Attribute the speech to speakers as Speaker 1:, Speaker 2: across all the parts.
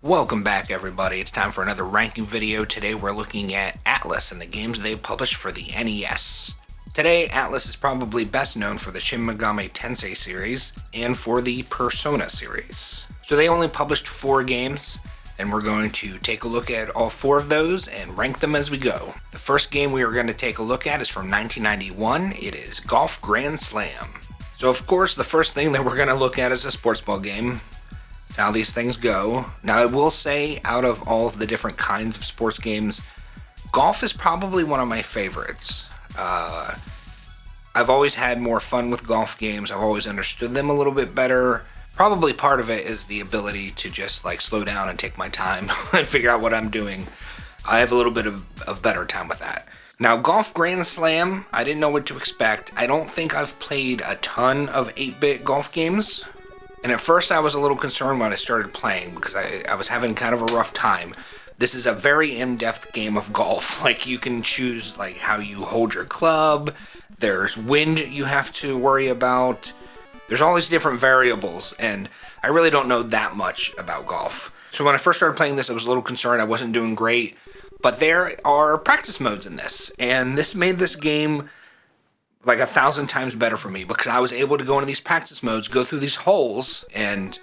Speaker 1: Welcome back, everybody. It's time for another ranking video. Today we're looking at Atlus and the games they've published for the NES. Today, Atlus is probably best known for the Shin Megami Tensei series and for the Persona series. So they only published 4 games, and we're going to take a look at all 4 of those and rank them as we go. The first game we are going to take a look at is from 1991. It is Golf Grand Slam. So of course, the first thing that we're going to look at is a sports ball game. How these things go. Now I will say, out of all of the different kinds of sports games, golf is probably one of my favorites. I've always had more fun with golf games. I've always understood them a little bit better. Probably part of it is the ability to just like slow down and take my time and figure out what I'm doing. I have a little bit of better time with that. Now, Golf Grand Slam, I didn't know what to expect. I don't think I've played a ton of 8-bit golf games. And at first I was a little concerned when I started playing because I was having kind of a rough time. This is a very in-depth game of golf. Like, you can choose like how you hold your club. There's wind you have to worry about. There's all these different variables, and I really don't know that much about golf. So when I first started playing this, I was a little concerned I wasn't doing great. But there are practice modes in this, and this made this game like 1,000 times better for me because I was able to go into these practice modes, go through these holes, and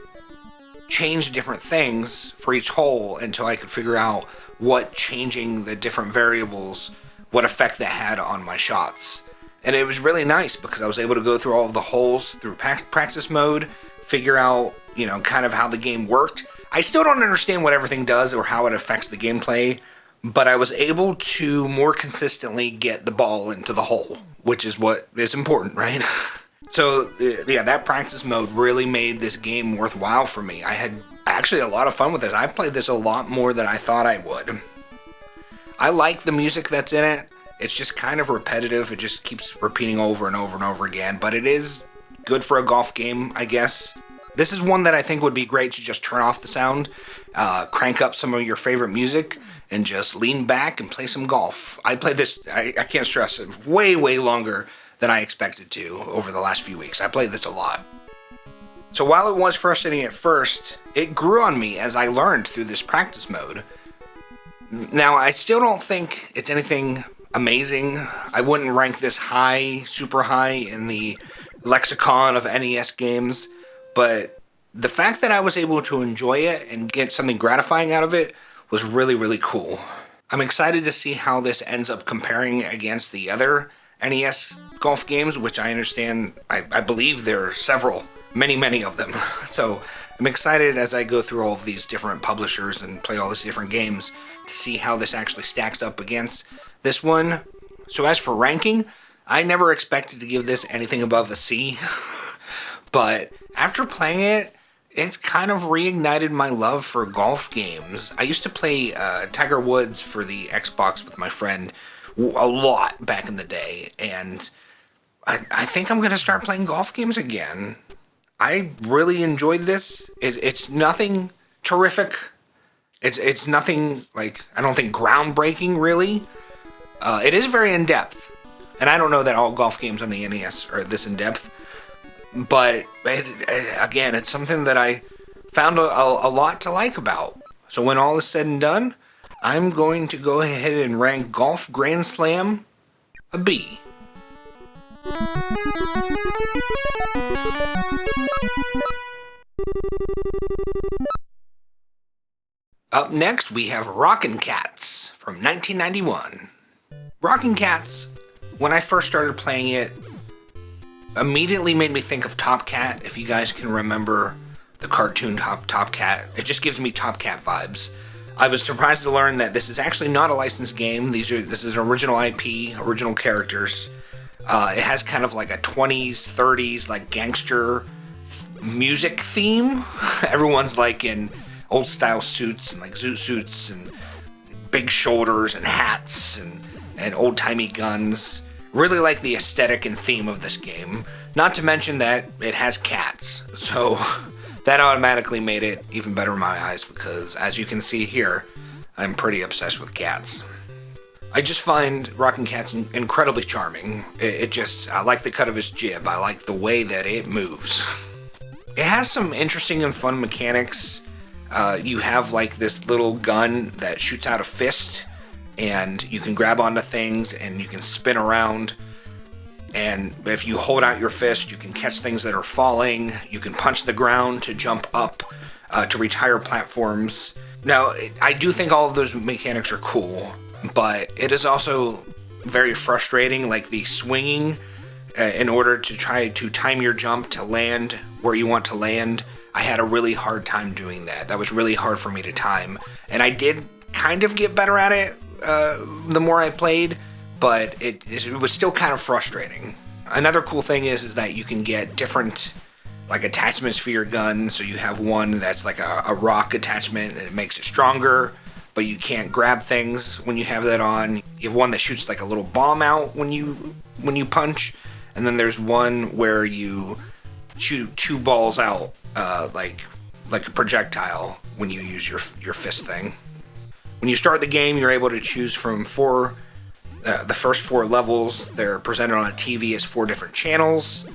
Speaker 1: change different things for each hole until I could figure out what changing the different variables, what effect that had on my shots. And it was really nice because I was able to go through all of the holes through practice mode, figure out, kind of how the game worked. I still don't understand what everything does or how it affects the gameplay, but I was able to more consistently get the ball into the hole, which is what is important, right? So, yeah, that practice mode really made this game worthwhile for me. I had actually a lot of fun with it. I played this a lot more than I thought I would. I like the music that's in it. It's just kind of repetitive. It just keeps repeating over and over and over again, but it is good for a golf game, I guess. This is one that I think would be great to just turn off the sound, crank up some of your favorite music, and just lean back and play some golf. I played this, I can't stress it, way longer than I expected to over the last few weeks. I played this a lot. So while it was frustrating at first, it grew on me as I learned through this practice mode. Now, I still don't think it's anything amazing. I wouldn't rank this high, super high in the lexicon of NES games, but the fact that I was able to enjoy it and get something gratifying out of it was really cool. I'm excited to see how this ends up comparing against the other NES golf games, which I understand, I believe there are several, many of them. So I'm excited as I go through all of these different publishers and play all these different games to see how this actually stacks up against this one. So as for ranking, I never expected to give this anything above a C, but after playing it, it's kind of reignited my love for golf games. I used to play Tiger Woods for the Xbox with my friend a lot back in the day, and I think I'm going to start playing golf games again. I really enjoyed this. It's nothing terrific. It's nothing, like, I don't think groundbreaking, really. It is very in-depth, and I don't know that all golf games on the NES are this in-depth. But, again, it's something that I found a lot to like about. So when all is said and done, I'm going to go ahead and rank Golf Grand Slam a B. Up next, we have Rockin' Cats from 1991. Rockin' Cats, when I first started playing it, immediately made me think of Top Cat, if you guys can remember the cartoon Top Cat. It just gives me Top Cat vibes. I was surprised to learn that this is actually not a licensed game. This is an original IP, original characters. It has kind of like a 20s, 30s, like gangster music theme. Everyone's like in old style suits and like zoot suits and big shoulders and hats and old timey guns. Really like the aesthetic and theme of this game. Not to mention that it has cats, so that automatically made it even better in my eyes because, as you can see here, I'm pretty obsessed with cats. I just find Rockin' Cats incredibly charming. I like the cut of his jib. I like the way that it moves. It has some interesting and fun mechanics. You have like this little gun that shoots out a fist, and you can grab onto things and you can spin around. And if you hold out your fist, you can catch things that are falling. You can punch the ground to jump up to reach higher platforms. Now, I do think all of those mechanics are cool, but it is also very frustrating, like the swinging in order to try to time your jump to land where you want to land. I had a really hard time doing that. That was really hard for me to time. And I did kind of get better at it the more I played, but it was still kind of frustrating. Another cool thing is that you can get different like attachments for your gun. So you have one that's like a rock attachment and it makes it stronger, but you can't grab things when you have that on. You have one that shoots like a little bomb out when you punch, and then there's one where you shoot 2 balls out like a projectile when you use your fist thing. When you start the game, you're able to choose from the first 4 levels. They're presented on a TV as 4 different channels.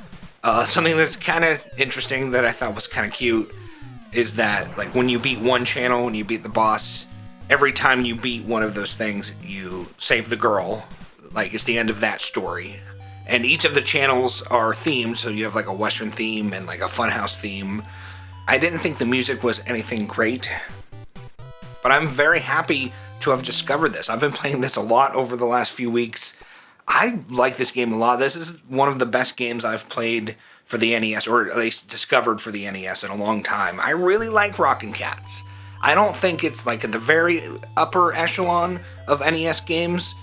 Speaker 1: Something that's kind of interesting that I thought was kind of cute is that like when you beat one channel and you beat the boss, every time you beat one of those things, you save the girl. Like it's the end of that story. And each of the channels are themed, so you have like a Western theme and like a Funhouse theme. I didn't think the music was anything great, but I'm very happy to have discovered this. I've been playing this a lot over the last few weeks. I like this game a lot. This is one of the best games I've played for the NES, or at least discovered for the NES in a long time. I really like Rockin' Cats. I don't think it's like at the very upper echelon of NES games,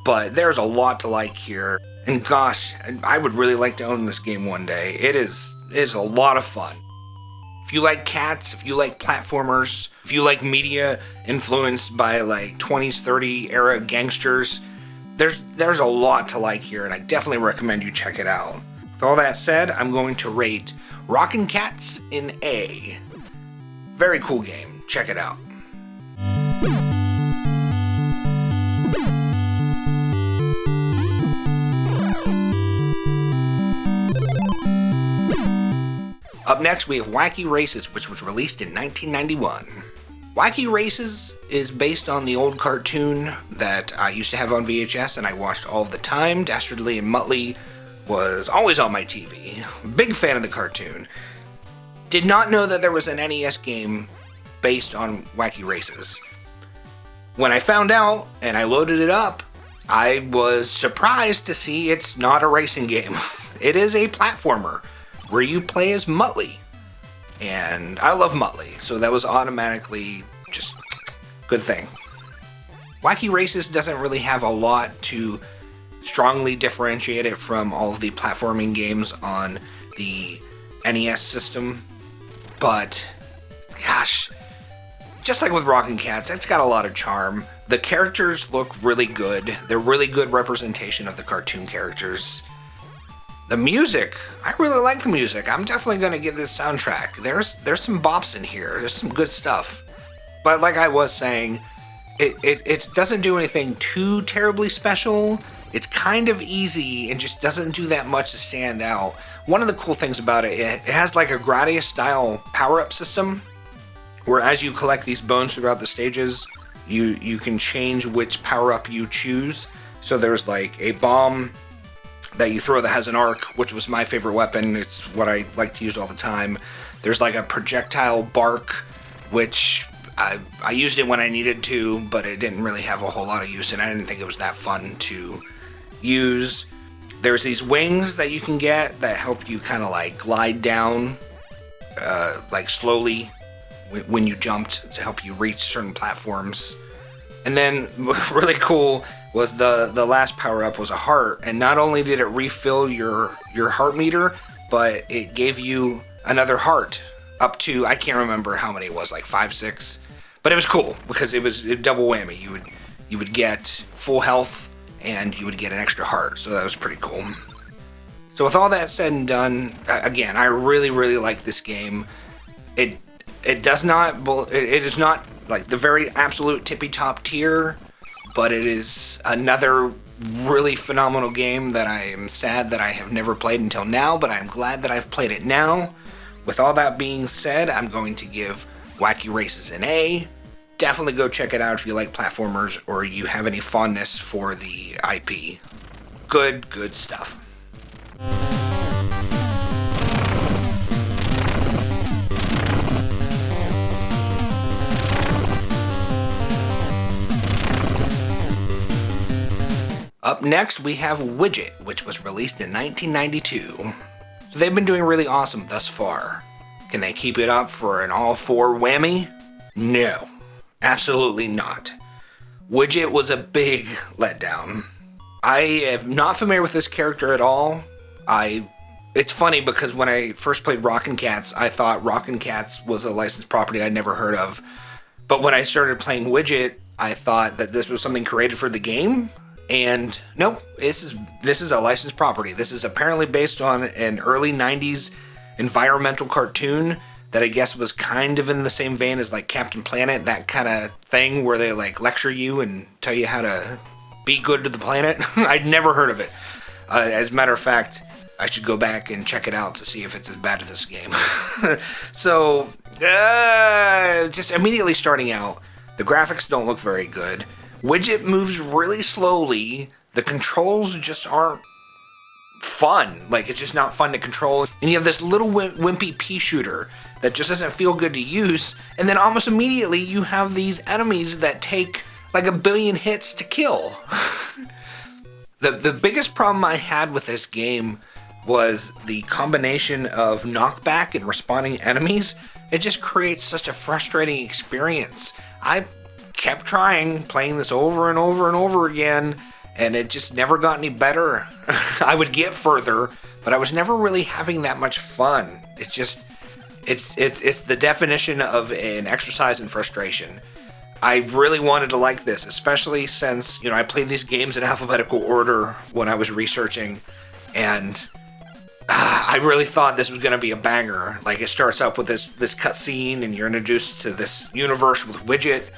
Speaker 1: but there's a lot to like here. And gosh, I would really like to own this game one day. It is a lot of fun. If you like cats, if you like platformers, if you like media influenced by like 20s, 30s era gangsters, there's a lot to like here, and I definitely recommend you check it out. With all that said, I'm going to rate Rockin' Cats in A. Very cool game. Check it out. Up next, we have Wacky Races, which was released in 1991. Wacky Races is based on the old cartoon that I used to have on VHS and I watched all the time. Dastardly and Muttley was always on my TV. Big fan of the cartoon. Did not know that there was an NES game based on Wacky Races. When I found out and I loaded it up, I was surprised to see it's not a racing game. It is a platformer where you play as Muttley. And I love Muttley, so that was automatically just good thing. Wacky Races doesn't really have a lot to strongly differentiate it from all of the platforming games on the NES system, but gosh, just like with Rockin' Cats, it's got a lot of charm. The characters look really good. They're really good representation of the cartoon characters. The music, I really like the music. I'm definitely going to give this soundtrack. There's some bops in here. There's some good stuff. But like I was saying, it doesn't do anything too terribly special. It's kind of easy and just doesn't do that much to stand out. One of the cool things about it has like a Gradius style power-up system, where as you collect these bones throughout the stages, you can change which power-up you choose. So there's like a bomb that you throw that has an arc, which was my favorite weapon. It's what I like to use all the time. There's like a projectile bark, which I used it when I needed to, but it didn't really have a whole lot of use, and I didn't think it was that fun to use. There's these wings that you can get that help you kind of like glide down like slowly when you jumped to help you reach certain platforms. And then really cool was the last power-up was a heart, and not only did it refill your heart meter, but it gave you another heart up to, I can't remember how many it was, like 5, 6, but it was cool because it was a double whammy. You would get full health and you would get an extra heart, so that was pretty cool. So with all that said and done, again, I really like this game. It is not like the very absolute tippy top tier, but it is another really phenomenal game that I am sad that I have never played until now, but I'm glad that I've played it now. With all that being said, I'm going to give Wacky Races an A. Definitely go check it out if you like platformers or you have any fondness for the IP. Good stuff. Up next, we have Widget, which was released in 1992. So they've been doing really awesome thus far. Can they keep it up for an all-4 whammy? No, absolutely not. Widget was a big letdown. I am not familiar with this character at all. It's funny because when I first played Rockin' Cats, I thought Rockin' Cats was a licensed property I'd never heard of. But when I started playing Widget, I thought that this was something created for the game. And nope, this is a licensed property. This is apparently based on an early 90s environmental cartoon that I guess was kind of in the same vein as like Captain Planet, that kind of thing where they like lecture you and tell you how to be good to the planet. I'd never heard of it. As a matter of fact, I should go back and check it out to see if it's as bad as this game. So, just immediately starting out, the graphics don't look very good. Widget moves really slowly. The controls just aren't fun. Like, it's just not fun to control. And you have this little wimpy pea shooter that just doesn't feel good to use. And then almost immediately you have these enemies that take like 1 billion hits to kill. The biggest problem I had with this game was the combination of knockback and respawning enemies. It just creates such a frustrating experience. I kept playing this over and over and over again, and it just never got any better. I would get further, but I was never really having that much fun. It's the definition of an exercise in frustration. I really wanted to like this, especially since, I played these games in alphabetical order when I was researching, and I really thought this was going to be a banger. Like, it starts up with this cutscene, and you're introduced to this universe with Widget.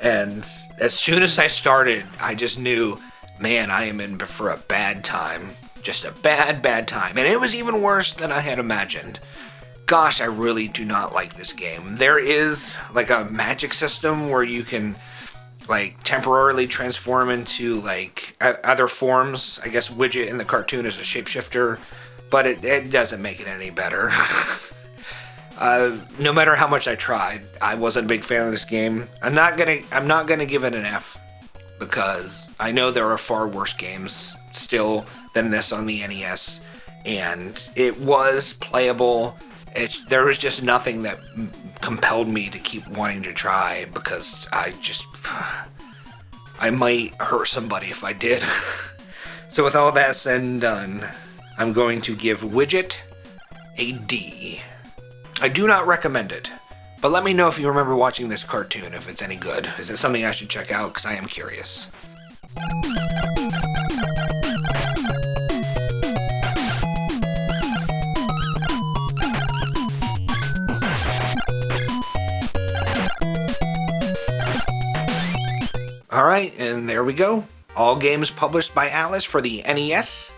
Speaker 1: And as soon as I started, I just knew, man, I am in for a bad time. Just a bad time. And it was even worse than I had imagined. Gosh, I really do not like this game. There is like a magic system where you can like temporarily transform into like other forms. I guess Widget in the cartoon is a shapeshifter, but it doesn't make it any better. No matter how much I tried, I wasn't a big fan of this game. I'm not gonna give it an F because I know there are far worse games still than this on the NES, and it was playable. There was just nothing that compelled me to keep wanting to try because I might hurt somebody if I did. So with all that said and done, I'm going to give Widget a D. I do not recommend it, but let me know if you remember watching this cartoon, if it's any good. Is it something I should check out? Because I am curious. Alright, and there we go. All games published by Atlus for the NES.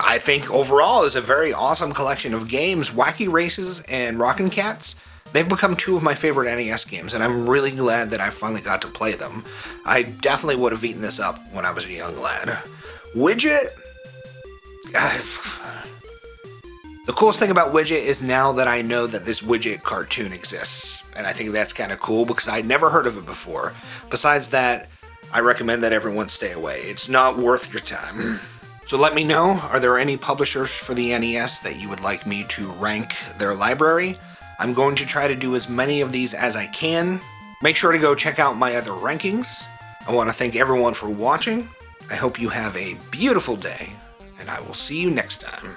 Speaker 1: I think overall is a very awesome collection of games. Wacky Races and Rockin' Cats, they've become two of my favorite NES games, and I'm really glad that I finally got to play them. I definitely would have eaten this up when I was a young lad. Widget? The coolest thing about Widget is now that I know that this Widget cartoon exists, and I think that's kind of cool because I'd never heard of it before. Besides that, I recommend that everyone stay away. It's not worth your time. So let me know, are there any publishers for the NES that you would like me to rank their library? I'm going to try to do as many of these as I can. Make sure to go check out my other rankings. I want to thank everyone for watching. I hope you have a beautiful day, and I will see you next time.